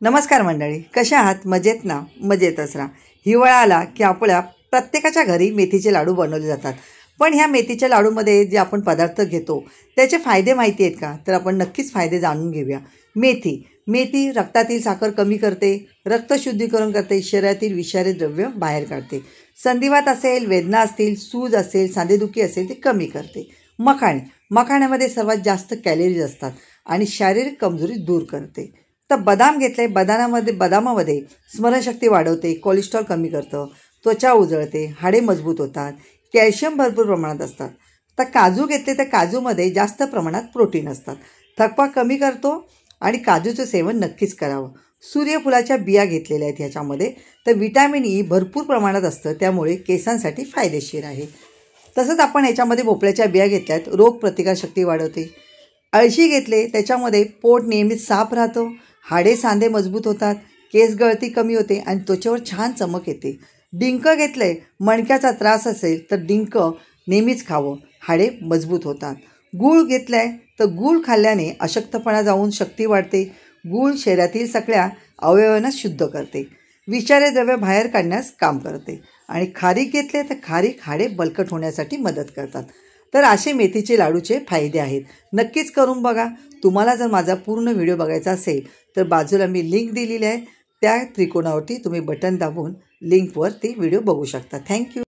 नमस्कार मंडळी, कशा आहात? मजेत ना? मजेतच राहा. हिवाळा आला की आपल्या प्रत्येकाच्या घरी मेथीचे लाडू बनवले जातात. पण ह्या मेथीच्या लाडूमध्ये जे आपण पदार्थ घेतो त्याचे फायदे माहिती आहेत का? तर आपण नक्कीच फायदे जाणून घेऊया. मेथी रक्तातील साखर कमी करते, रक्तशुद्धीकरण करते, शरीरातील विषारी द्रव्य बाहेर काढते. संधिवात असेल, वेदना असतील, सूज असेल, सांधेदुखी असेल ते कमी करते. मखाण्यामध्ये सर्वात जास्त कॅलरीज असतात आणि शारीरिक कमजोरी दूर करते. तर बदाम घेतले, बदामामध्ये स्मरणशक्ती वाढवते, कोलेस्ट्रॉल कमी करतं, त्वचा उजळते, हाडे मजबूत होतात, कॅल्शियम भरपूर प्रमाणात असतात. तर काजू घेतले तर काजूमध्ये जास्त प्रमाणात प्रोटीन असतात, थकवा कमी करतो आणि काजूचं सेवन नक्कीच करावं. सूर्यफुलाच्या बिया घेतलेल्या आहेत ह्याच्यामध्ये, तर विटॅमिन ई भरपूर प्रमाणात असतं, त्यामुळे केसांसाठी फायदेशीर आहे. तसंच आपण ह्याच्यामध्ये भोपळ्याच्या बिया घेतल्यात, रोगप्रतिकारशक्ती वाढवते. अळशी घेतले त्याच्यामध्ये पोट नेहमीच साफ राहतं, हाडे सांधे मजबूत होतात, केस गळती कमी होते आणि त्वचेवर छान चमक येते. डिंक घेतले, मणक्याचा त्रास असेल तर डिंक नेहमीच खावं, हाडे मजबूत होतात. गूळ घेतलाय तर गूळ खाल्ल्याने अशक्तपणा जाऊन शक्ती वाढते. गूळ शरीरातील सगळ्या अवयवांना शुद्ध करते, विषारी द्रव्य बाहेर काढण्यास काम करते. आणि खारीक घेतले तर खारीक हाडे बळकट होण्यासाठी मदत करतात. तर असे मेथीचे लाडूचे फायदे आहेत, नक्कीच करून बघा. तुम्हाला जर माझा पूर्ण व्हिडिओ बघायचा असेल तर बाजूला मी लिंक दिलेली आहे, त्या त्रिकोणावरती तुम्ही बटन दाबून लिंकवर ती व्हिडिओ बघू शकता. थँक्यू.